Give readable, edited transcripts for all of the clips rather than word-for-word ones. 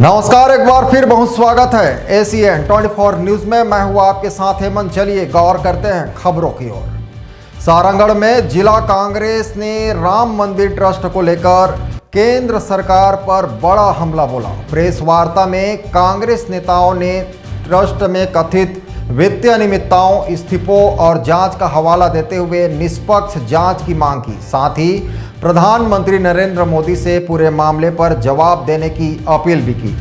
नमस्कार, एक बार फिर बहुत स्वागत है ACN 24 न्यूज में। मैं हूं आपके साथ हेमंत। चलिए गौर करते हैं खबरों की ओर। सारंगढ़ में जिला कांग्रेस ने राम मंदिर ट्रस्ट को लेकर केंद्र सरकार पर बड़ा हमला बोला। प्रेस वार्ता में कांग्रेस नेताओं ने ट्रस्ट में कथित वित्तीय अनियमितताओं, इस्तीफों और जांच का हवाला देते हुए निष्पक्ष जांच की मांग की। साथ ही प्रधानमंत्री नरेंद्र मोदी से पूरे मामले पर जवाब देने की अपील भी की।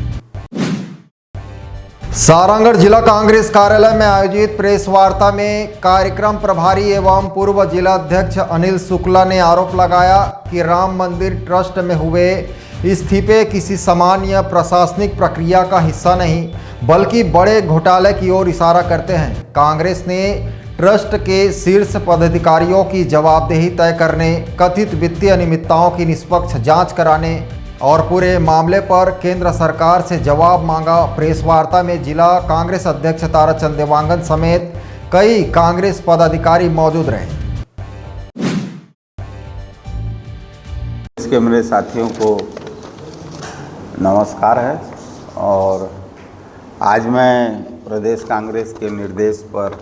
सारंगढ़ जिला कांग्रेस कार्यालय में आयोजित प्रेस वार्ता में कार्यक्रम प्रभारी एवं पूर्व जिला अध्यक्ष अनिल शुक्ला ने आरोप लगाया कि राम मंदिर ट्रस्ट में हुए इस्तीफे किसी सामान्य प्रशासनिक प्रक्रिया का हिस्सा नहीं बल्कि बड़े घोटाले की ओर इशारा करते हैं। कांग्रेस ने ट्रस्ट के शीर्ष पदाधिकारियों की जवाबदेही तय करने, कथित वित्तीय अनियमितताओं की निष्पक्ष जांच कराने और पूरे मामले पर केंद्र सरकार से जवाब मांगा। प्रेस वार्ता में जिला कांग्रेस अध्यक्ष ताराचंद देवांगन समेत कई कांग्रेस पदाधिकारी मौजूद रहे। इसके मेरे साथियों को नमस्कार है और आज मैं प्रदेश कांग्रेस के निर्देश पर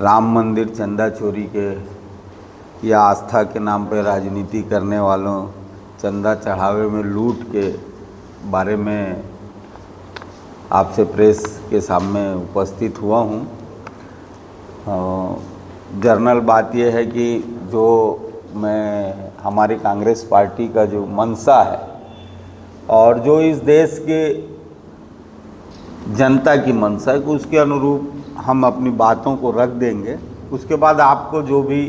राम मंदिर चंदा चोरी के या आस्था के नाम पर राजनीति करने वालों, चंदा चढ़ावे में लूट के बारे में आपसे प्रेस के सामने उपस्थित हुआ हूँ। जनरल बात यह है कि जो मैं हमारी कांग्रेस पार्टी का जो मंशा है और जो इस देश के जनता की मंशा है, उसके अनुरूप हम अपनी बातों को रख देंगे। उसके बाद आपको जो भी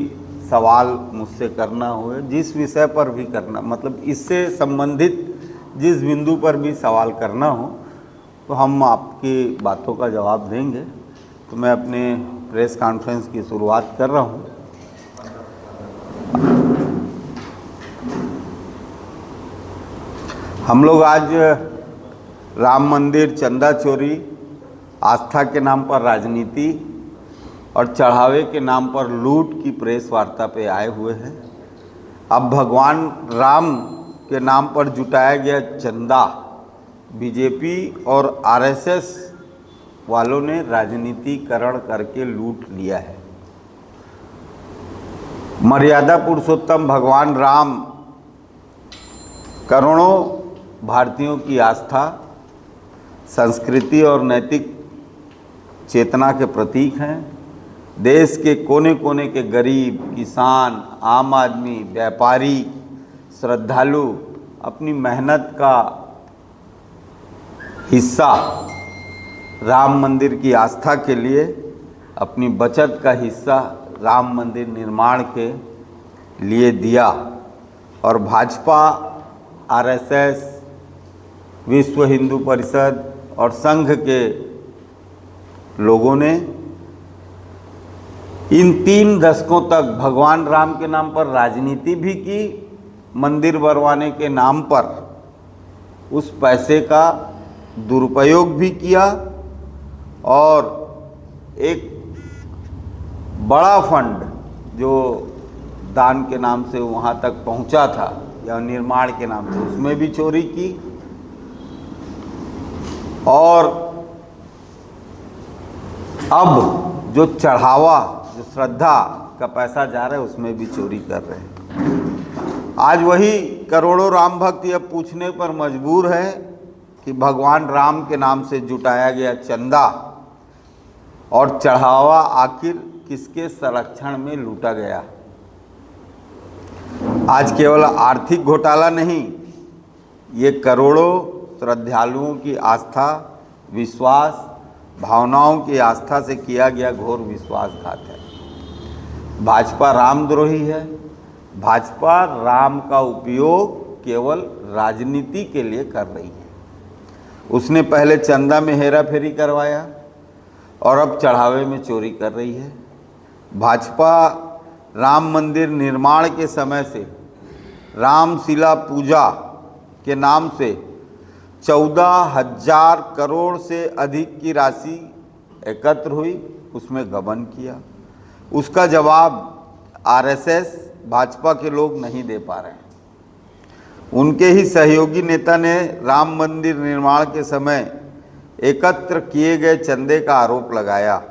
सवाल मुझसे करना हो, जिस विषय पर भी करना, मतलब इससे संबंधित जिस बिंदु पर भी सवाल करना हो, तो हम आपकी बातों का जवाब देंगे। तो मैं अपने प्रेस कॉन्फ्रेंस की शुरुआत कर रहा हूँ। हम लोग आज राम मंदिर चंदा चोरी, आस्था के नाम पर राजनीति और चढ़ावे के नाम पर लूट की प्रेस वार्ता पे आए हुए हैं। अब भगवान राम के नाम पर जुटाया गया चंदा बीजेपी और आरएसएस वालों ने राजनीतिकरण करके लूट लिया है। मर्यादा पुरुषोत्तम भगवान राम करोड़ों भारतीयों की आस्था, संस्कृति और नैतिक चेतना के प्रतीक हैं। देश के कोने कोने के गरीब, किसान, आम आदमी, व्यापारी, श्रद्धालु अपनी मेहनत का हिस्सा राम मंदिर की आस्था के लिए, अपनी बचत का हिस्सा राम मंदिर निर्माण के लिए दिया। और भाजपा, आरएसएस, विश्व हिंदू परिषद और संघ के लोगों ने इन 3 दशकों तक भगवान राम के नाम पर राजनीति भी की, मंदिर बनवाने के नाम पर उस पैसे का दुरुपयोग भी किया और एक बड़ा फंड जो दान के नाम से वहाँ तक पहुँचा था या निर्माण के नाम से, उसमें भी चोरी की। और अब जो चढ़ावा, जो श्रद्धा का पैसा जा रहा है, उसमें भी चोरी कर रहे हैं। आज वही करोड़ों राम भक्त यह पूछने पर मजबूर है कि भगवान राम के नाम से जुटाया गया चंदा और चढ़ावा आखिर किसके संरक्षण में लूटा गया। आज केवल आर्थिक घोटाला नहीं, ये करोड़ों श्रद्धालुओं की आस्था, विश्वास, भावनाओं की आस्था से किया गया घोर विश्वासघात है। भाजपा रामद्रोही है। भाजपा राम का उपयोग केवल राजनीति के लिए कर रही है। उसने पहले चंदा में हेरा फेरी करवाया और अब चढ़ावे में चोरी कर रही है। भाजपा राम मंदिर निर्माण के समय से रामशिला पूजा के नाम से 14,000 करोड़ से अधिक की राशि एकत्र हुई, उसमें गबन किया। उसका जवाब आरएसएस, भाजपा के लोग नहीं दे पा रहे हैं। उनके ही सहयोगी नेता ने राम मंदिर निर्माण के समय एकत्र किए गए चंदे का आरोप लगाया।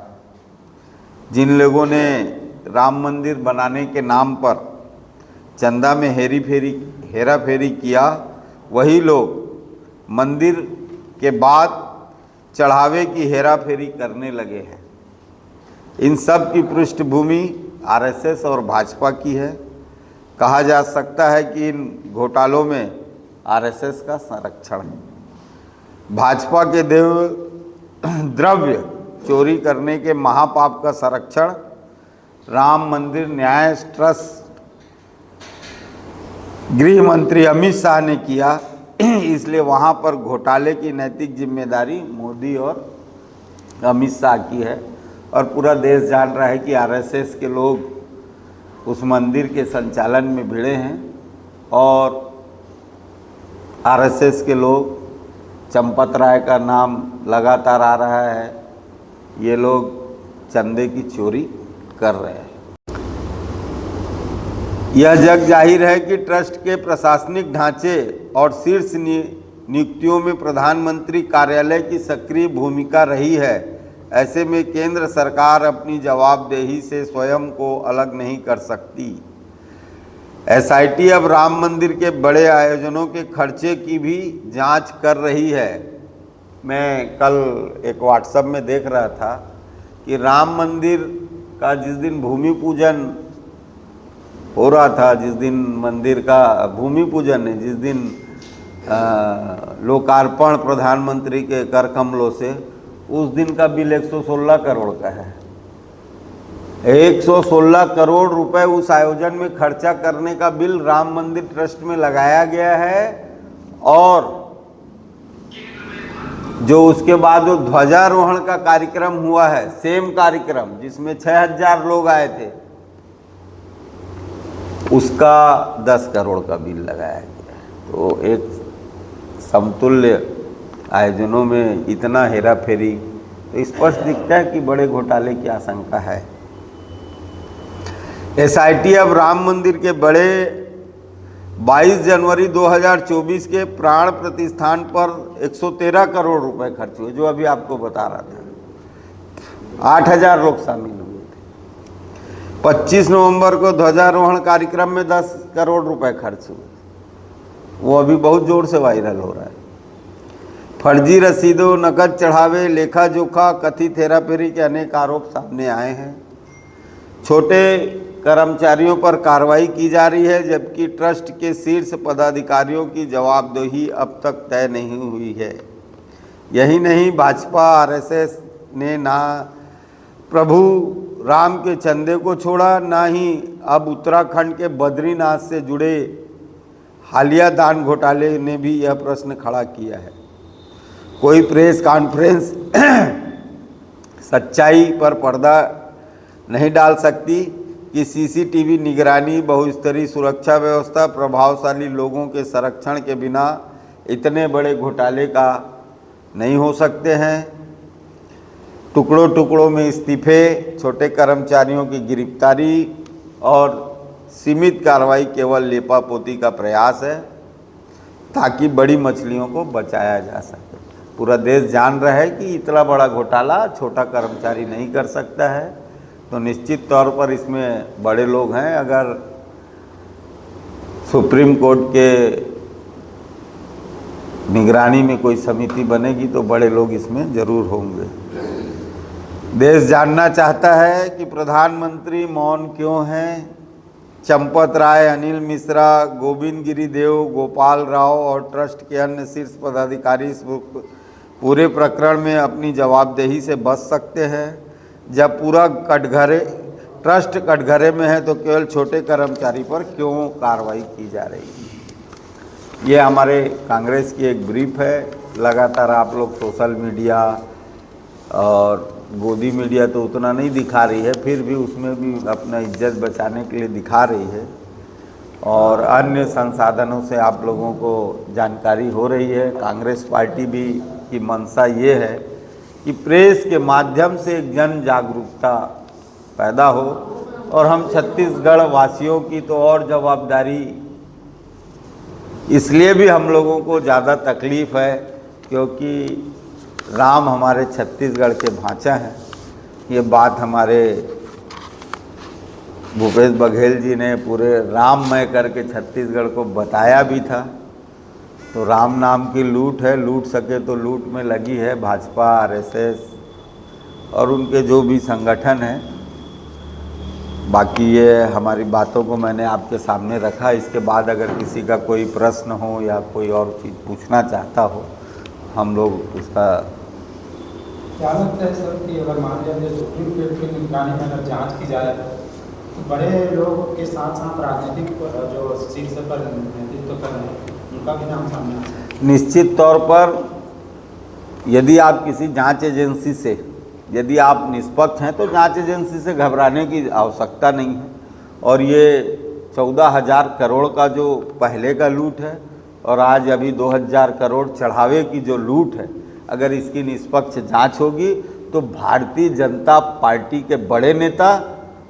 जिन लोगों ने राम मंदिर बनाने के नाम पर चंदा में हेरा फेरी किया, वही लोग मंदिर के बाद चढ़ावे की हेरा फेरी करने लगे हैं। इन सब की पृष्ठभूमि आरएसएस और भाजपा की है। कहा जा सकता है कि इन घोटालों में आरएसएस का संरक्षण है। भाजपा के द्रव्य चोरी करने के महापाप का संरक्षण राम मंदिर न्याय ट्रस्ट गृह मंत्री अमित शाह ने किया, इसलिए वहाँ पर घोटाले की नैतिक जिम्मेदारी मोदी और अमित शाह की है। और पूरा देश जान रहा है कि आरएसएस के लोग उस मंदिर के संचालन में भिड़े हैं और आरएसएस के लोग, चंपत राय का नाम लगातार आ रहा है, ये लोग चंदे की चोरी कर रहे हैं। यह जग जाहिर है कि ट्रस्ट के प्रशासनिक ढांचे और शीर्ष नियुक्तियों में प्रधानमंत्री कार्यालय की सक्रिय भूमिका रही है। ऐसे में केंद्र सरकार अपनी जवाबदेही से स्वयं को अलग नहीं कर सकती। एसआईटी अब राम मंदिर के बड़े आयोजनों के खर्चे की भी जांच कर रही है। मैं कल एक व्हाट्सएप में देख रहा था कि राम मंदिर का जिस दिन भूमि पूजन हो रहा था, जिस दिन मंदिर का भूमि पूजन है, जिस दिन लोकार्पण प्रधानमंत्री के कर कमलों से, उस दिन का बिल 116 करोड़ का है। 116 करोड़ रुपए उस आयोजन में खर्चा करने का बिल राम मंदिर ट्रस्ट में लगाया गया है। और जो उसके बाद वो ध्वजारोहण का कार्यक्रम हुआ है, सेम कार्यक्रम जिसमें 6000 लोग आए थे, उसका 10 करोड़ का बिल लगाया गया। तो एक समतुल्य आयोजनों में इतना हेरा फेरी, तो स्पष्ट दिखता है कि बड़े घोटाले की आशंका है। एसआईटी अब राम मंदिर के बड़े 22 जनवरी 2024 के प्राण प्रतिष्ठान पर 113 करोड़ रुपए खर्च हुए, जो अभी आपको बता रहा था। 8000 लोग शामिल हुए थे। 25 नवंबर को ध्वजारोहण कार्यक्रम में 10 करोड़ रुपए खर्च हुए, वो अभी बहुत जोर से वायरल हो रहा है। फर्जी रसीदों, नकद चढ़ावे, लेखा जोखा, कथित हेराफेरी के अनेक आरोप सामने आए हैं। छोटे कर्मचारियों पर कार्रवाई की जा रही है, जबकि ट्रस्ट के शीर्ष पदाधिकारियों की जवाबदेही अब तक तय नहीं हुई है। यही नहीं, भाजपा आरएसएस ने ना प्रभु राम के चंदे को छोड़ा, ना ही अब उत्तराखंड के बद्रीनाथ से जुड़े हालिया दान घोटाले ने भी यह प्रश्न खड़ा किया है। कोई प्रेस कॉन्फ्रेंस सच्चाई पर पर्दा नहीं डाल सकती कि सीसीटीवी निगरानी, बहुस्तरीय सुरक्षा व्यवस्था, प्रभावशाली लोगों के संरक्षण के बिना इतने बड़े घोटाले का नहीं हो सकते हैं। टुकड़ों टुकड़ों में इस्तीफे, छोटे कर्मचारियों की गिरफ्तारी और सीमित कार्रवाई केवल लेपापोती का प्रयास है, ताकि बड़ी मछलियों को बचाया जा सके। पूरा देश जान रहा है कि इतना बड़ा घोटाला छोटा कर्मचारी नहीं कर सकता है, तो निश्चित तौर पर इसमें बड़े लोग हैं। अगर सुप्रीम कोर्ट के निगरानी में कोई समिति बनेगी तो बड़े लोग इसमें जरूर होंगे। देश जानना चाहता है कि प्रधानमंत्री मौन क्यों हैं। चंपत राय, अनिल मिश्रा, गोविंद गिरिदेव, गोपाल राव और ट्रस्ट के अन्य शीर्ष पदाधिकारी इस पूरे प्रकरण में अपनी जवाबदेही से बच सकते हैं। जब पूरा ट्रस्ट कटघरे में है तो केवल छोटे कर्मचारी पर क्यों कार्रवाई की जा रही है। ये हमारे कांग्रेस की एक ब्रीफ है। लगातार आप लोग सोशल मीडिया और गोदी मीडिया तो उतना नहीं दिखा रही है, फिर भी उसमें भी अपना इज्जत बचाने के लिए दिखा रही है, और अन्य संसाधनों से आप लोगों को जानकारी हो रही है। कांग्रेस पार्टी भी की मंशा ये है कि प्रेस के माध्यम से जन जागरूकता पैदा हो, और हम छत्तीसगढ़ वासियों की तो और जवाबदारी इसलिए भी हम लोगों को ज़्यादा तकलीफ़ है क्योंकि राम हमारे छत्तीसगढ़ के भांचा हैं। ये बात हमारे भूपेश बघेल जी ने पूरे राममय करके छत्तीसगढ़ को बताया भी था। तो राम नाम की लूट है, लूट सके तो लूट में लगी है भाजपा, आरएसएस और उनके जो भी संगठन हैं। बाकी ये हमारी बातों को मैंने आपके सामने रखा। इसके बाद अगर किसी का कोई प्रश्न हो या कोई और चीज़ पूछना चाहता हो, हम लोग उसका। क्या लगता है सर कि अगर मान लीजिए सुप्रीम कोर्ट के निगरानी में अगर जांच की जाए तो बड़े लोग के साथ साथ राजनीतिक जो शीर्ष पर नेतृत्व कर रहे हैं उनका भी नाम सामने आ सकता है? निश्चित तौर पर यदि आप किसी जांच एजेंसी से, यदि आप निष्पक्ष हैं तो जांच एजेंसी से घबराने की आवश्यकता नहीं है। और ये 14,000 करोड़ का जो पहले का लूट है और आज अभी 2,000 करोड़ चढ़ावे की जो लूट है, अगर इसकी निष्पक्ष जांच होगी तो भारतीय जनता पार्टी के बड़े नेता,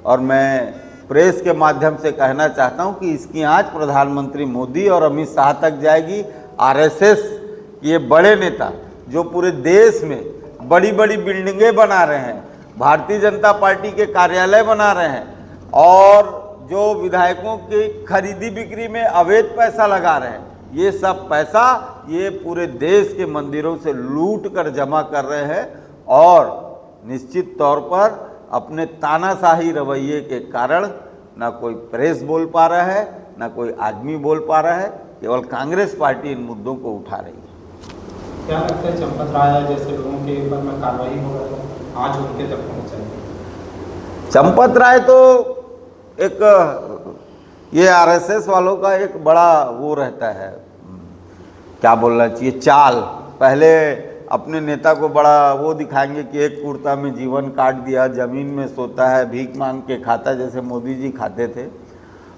और मैं प्रेस के माध्यम से कहना चाहता हूं कि इसकी आंच प्रधानमंत्री मोदी और अमित शाह तक जाएगी। आरएसएस ये बड़े नेता जो पूरे देश में बड़ी बड़ी बिल्डिंगें बना रहे हैं, भारतीय जनता पार्टी के कार्यालय बना रहे हैं और जो विधायकों की खरीदी बिक्री में अवैध पैसा लगा रहे हैं, ये सब पैसा ये पूरे देश के मंदिरों से लूट कर जमा कर रहे हैं। और निश्चित तौर पर अपने तानाशाही रवैये के कारण ना कोई प्रेस बोल पा रहा है, ना कोई आदमी बोल पा रहा है, केवल कांग्रेस पार्टी इन मुद्दों को उठा रही है। क्या लगता है चंपत राय जैसे लोगों के ऊपर में कार्रवाई हो रही है, आज उनके तक पहुँचाई? चंपत राय तो एक ये आरएसएस वालों का एक बड़ा वो रहता है, क्या बोलना चाहिए, चाल। पहले अपने नेता को बड़ा वो दिखाएंगे कि एक कुर्ता में जीवन काट दिया, ज़मीन में सोता है, भीख मांग के खाता जैसे मोदी जी खाते थे,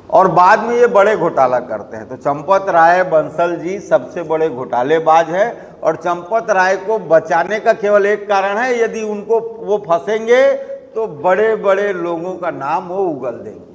और बाद में ये बड़े घोटाला करते हैं। तो चंपत राय बंसल जी सबसे बड़े घोटालेबाज है और चंपत राय को बचाने का केवल एक कारण है, यदि उनको वो फंसेंगे तो बड़े बड़े लोगों का नाम वो उगल देंगे।